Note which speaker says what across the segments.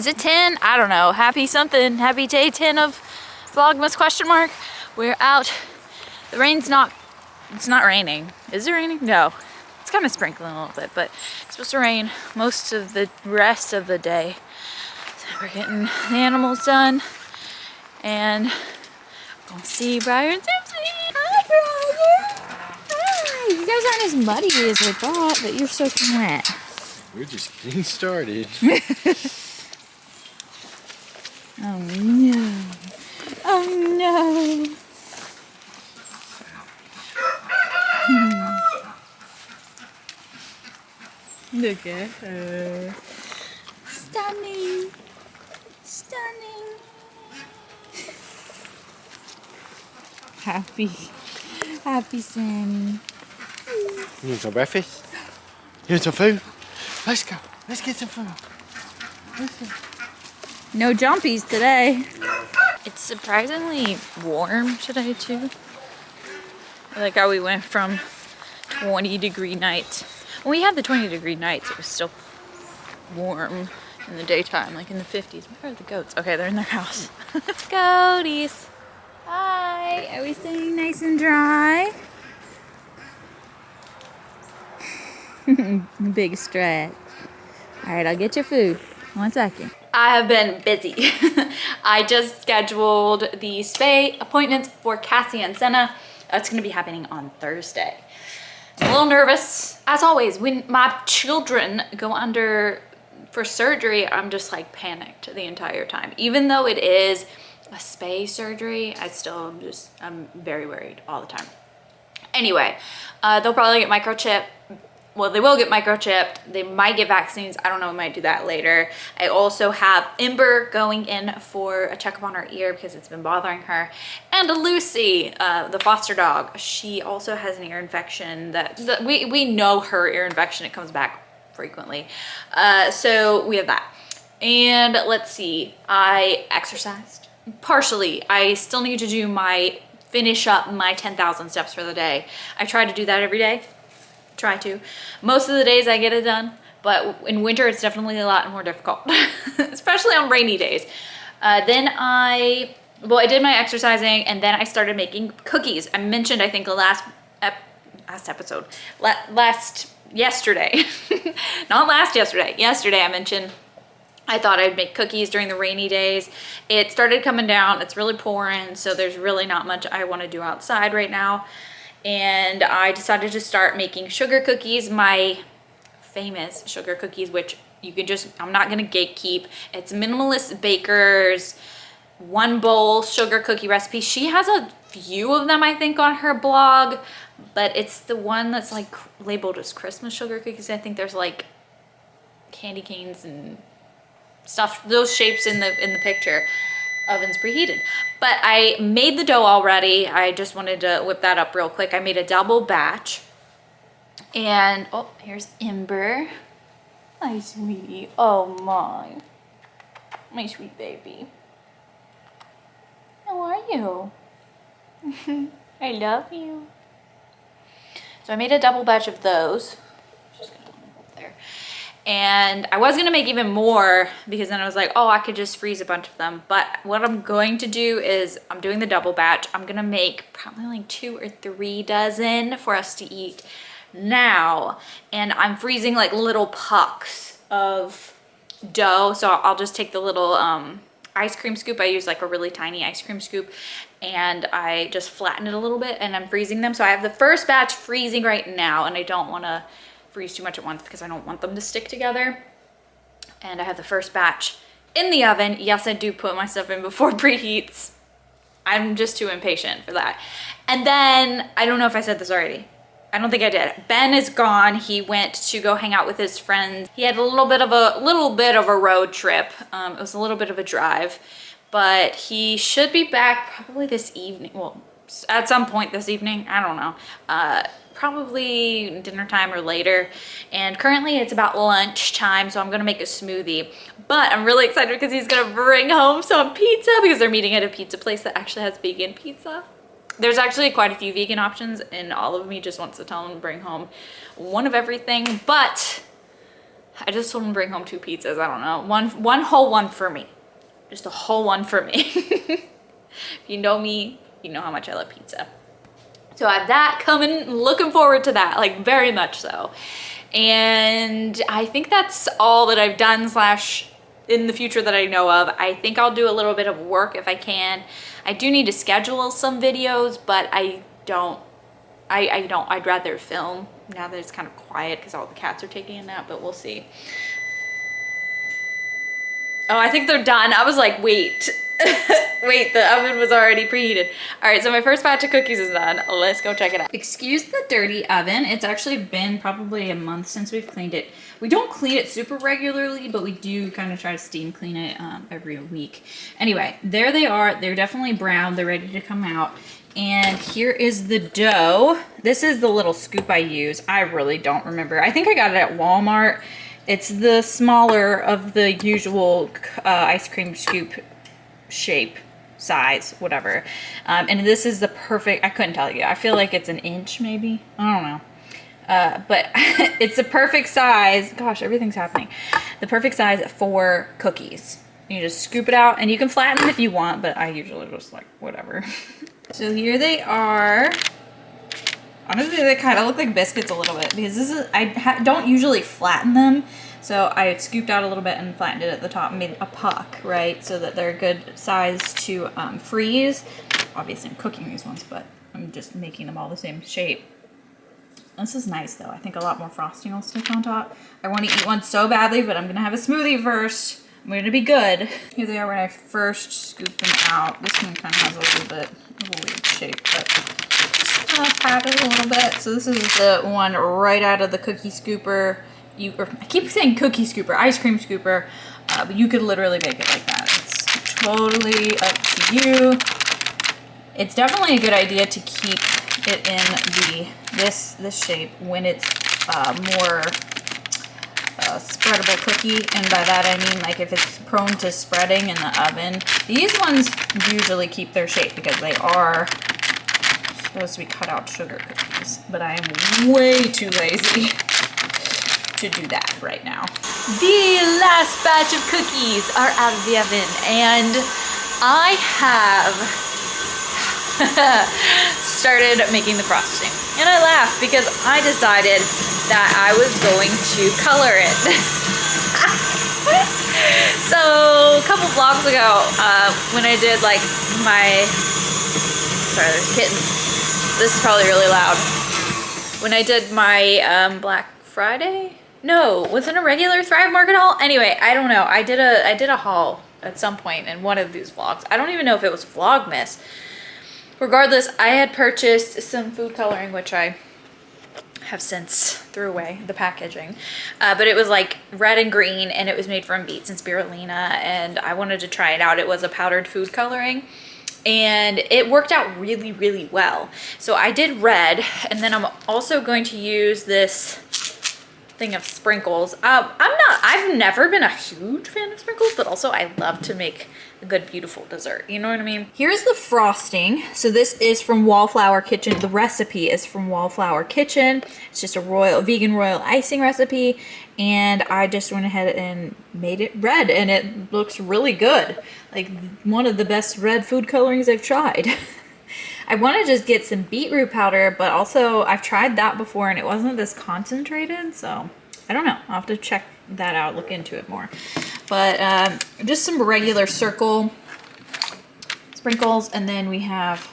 Speaker 1: Is it 10? I don't know. Happy something. Happy day 10 of Vlogmas question mark. We're out. The rain's not, it's not raining. Is it raining? No. It's kind of sprinkling a little bit, but it's supposed to rain most of the rest of the day. So we're getting the animals done and we'll see Briar and Simpson. Hi, Briar. Hi. You guys aren't as muddy as we thought, but you're soaking wet.
Speaker 2: We're just getting started.
Speaker 1: Oh no. Oh no. Look at her. Stunning. Stunning. Happy Sammy.
Speaker 2: You want some breakfast? You want some food? Let's go. Let's get some food.
Speaker 1: No jumpies today. It's surprisingly warm today too. I like how we went from 20-degree nights. When we had the 20-degree nights, it was still warm in the daytime, like in the 50s. Where are the goats? Okay, they're in their house. Goaties. Hi. Are we staying nice and dry? Big stretch. All right, I'll get your food. 1 second. I have been busy. I just scheduled the spay appointments for Cassie and Senna. It's gonna be happening on Thursday. I'm a little nervous. As always, when my children go under for surgery, I'm just like panicked the entire time. Even though it is a spay surgery, I'm very worried all the time. Anyway, they'll probably get microchipped. Well, they will get microchipped. They might get vaccines. I don't know, we might do that later. I also have Ember going in for a checkup on her ear because it's been bothering her. And Lucy, the foster dog, she also has an ear infection that we know her ear infection. It comes back frequently. So we have that. And let's see, I exercised partially. I still need to finish up my 10,000 steps for the day. I try to do that every day. Try to. Most of the days I get it done, but in winter it's definitely a lot more difficult, especially on rainy days. Then I did my exercising and then I started making cookies. I mentioned, I think yesterday, not last yesterday, yesterday I mentioned I thought I'd make cookies during the rainy days. It started coming down, it's really pouring, so there's really not much I want to do outside right now. And I decided to start making sugar cookies, my famous sugar cookies, which you can I'm not gonna gatekeep. It's Minimalist Baker's 1 bowl sugar cookie recipe. She has a few of them, I think, on her blog, but it's the one that's like labeled as Christmas sugar cookies. I think there's like candy canes and stuff, those shapes in the picture. Oven's preheated. But I made the dough already. I just wanted to whip that up real quick. I made a double batch. And, oh, here's Ember. My sweetie. Oh my. My sweet baby. How are you? I love you. So I made a double batch of those. Just gonna put there. And I was gonna make even more because then I was like, oh, I could just freeze a bunch of them. But what I'm going to do is I'm doing the double batch. I'm gonna make probably like 2 or 3 dozen for us to eat now. And I'm freezing like little pucks of dough. So I'll just take the little ice cream scoop. I use like a really tiny ice cream scoop and I just flatten it a little bit and I'm freezing them. So I have the first batch freezing right now and I don't wanna freeze too much at once because I don't want them to stick together. And I have the first batch in the oven. Yes, I do put my stuff in before preheats. I'm just too impatient for that. And then, I don't know if I said this already. I don't think I did. Ben is gone. He went to go hang out with his friends. He had a little bit of a road trip. It was a little bit of a drive, but he should be back probably this evening. Well, at some point this evening, I don't know. Probably dinner time or later. And currently it's about lunch time, so I'm gonna make a smoothie. But I'm really excited because he's gonna bring home some pizza because they're meeting at a pizza place that actually has vegan pizza. There's actually quite a few vegan options and all of me just wants to tell him to bring home one of everything, but I just told him to bring home 2 pizzas. I don't know. One whole one for me. Just a whole one for me. If you know me, you know how much I love pizza. So I have that coming, looking forward to that, like very much so. And I think that's all that I've done / in the future that I know of. I think I'll do a little bit of work if I can. I do need to schedule some videos, but I'd rather film now that it's kind of quiet because all the cats are taking a nap, but we'll see. Oh, I think they're done. I was like, wait. Wait, the oven was already preheated. All right, so my first batch of cookies is done. Let's go check it out. Excuse the dirty oven. It's actually been probably a month since we've cleaned it. We don't clean it super regularly, but we do kind of try to steam clean it every week. Anyway, there they are. They're definitely brown. They're ready to come out. And here is the dough. This is the little scoop I use. I really don't remember. I think I got it at Walmart. It's the smaller of the usual ice cream scoop shape, size, whatever. And this is the perfect, I couldn't tell you. I feel like it's an inch maybe. I don't know. But it's the perfect size. Gosh, everything's happening. The perfect size for cookies. You just scoop it out and you can flatten them if you want, but I usually just like whatever. So here they are. Honestly, they kind of look like biscuits a little bit because this is, I don't usually flatten them. So I scooped out a little bit and flattened it at the top and made a puck, right? So that they're a good size to freeze. Obviously I'm cooking these ones, but I'm just making them all the same shape. This is nice though. I think a lot more frosting will stick on top. I want to eat one so badly, but I'm gonna have a smoothie first. I'm gonna be good. Here they are when I first scooped them out. This one kind of has a little bit of a weird shape, but pat it a little bit. So this is the one right out of the cookie scooper. I keep saying cookie scooper, ice cream scooper, but you could literally make it like that. It's totally up to you. It's definitely a good idea to keep it in this shape when it's more spreadable cookie, and by that I mean like if it's prone to spreading in the oven. These ones usually keep their shape because they are supposed to be cut out sugar cookies, but I am way too lazy to do that right now. The last batch of cookies are out of the oven, and I have started making the frosting. And I laugh because I decided that I was going to color it. So a couple vlogs ago, when I did like my, sorry, there's kittens. This is probably really loud. When I did my Black Friday? No, was it a regular Thrive Market haul? Anyway, I don't know. I did a haul at some point in one of these vlogs. I don't even know if it was Vlogmas. Regardless, I had purchased some food coloring, which I have since threw away the packaging. But it was like red and green, and it was made from beets and spirulina, and I wanted to try it out. It was a powdered food coloring, and it worked out really, really well. So I did red, and then I'm also going to use this thing of sprinkles. I've never been a huge fan of sprinkles, but also I love to make a good, beautiful dessert. You know what I mean? Here's the frosting. So this is from Wallflower Kitchen. The recipe is from Wallflower Kitchen. It's just a vegan royal icing recipe. And I just went ahead and made it red, and it looks really good. Like one of the best red food colorings I've tried. I want to just get some beetroot powder, but also I've tried that before and it wasn't this concentrated, so I don't know. I'll have to check that out, look into it more. But just some regular circle sprinkles, and then we have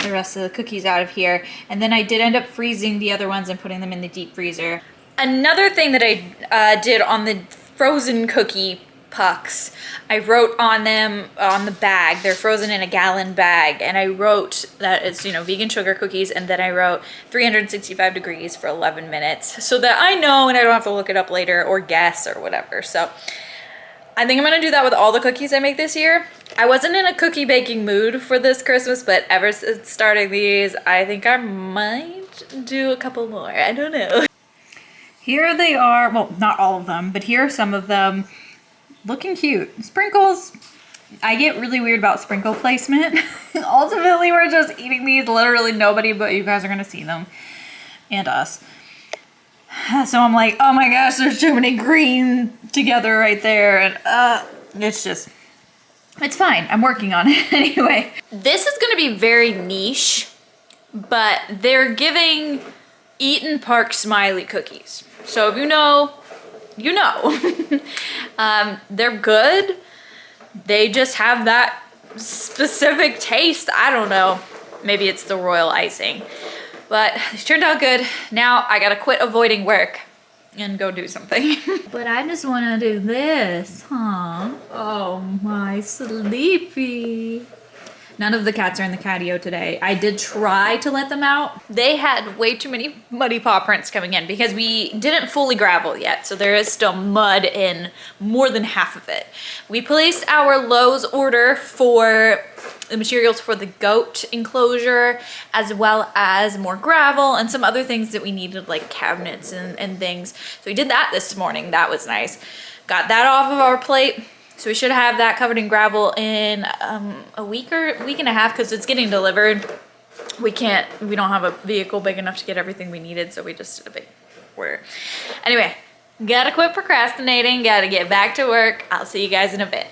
Speaker 1: the rest of the cookies out of here. And then I did end up freezing the other ones and putting them in the deep freezer. Another thing that I did on the frozen cookie pucks, I wrote on them on the bag, they're frozen in a gallon bag, and I wrote that it's, you know, vegan sugar cookies, and then I wrote 365 degrees for 11 minutes so that I know and I don't have to look it up later or guess or whatever. So I think I'm gonna do that with all the cookies I make this year. I wasn't in a cookie baking mood for this Christmas, but ever since starting these, I think I might do a couple more. I don't know. Here they are. Well, not all of them, but here are some of them. Looking cute. Sprinkles, I get really weird about sprinkle placement. Ultimately, we're just eating these. Literally nobody but you guys are gonna see them. And us. So I'm like, oh my gosh, there's too many green together right there. And it's fine. I'm working on it anyway. This is gonna be very niche, but they're giving Eaton Park Smiley cookies. So if you know, you know. They're good. They just have that specific taste. I don't know. Maybe it's the royal icing. But these turned out good. Now I gotta quit avoiding work and go do something. But I just wanna do this, huh? Oh, my sleepy. None of the cats are in the catio today. I did try to let them out. They had way too many muddy paw prints coming in because we didn't fully gravel yet. So there is still mud in more than half of it. We placed our Lowe's order for the materials for the goat enclosure, as well as more gravel and some other things that we needed, like cabinets and things. So we did that this morning. That was nice. Got that off of our plate. So we should have that covered in gravel in a week and a half, because it's getting delivered. We don't have a vehicle big enough to get everything we needed, so we just did a big order. Anyway, gotta quit procrastinating, gotta get back to work. I'll see you guys in a bit.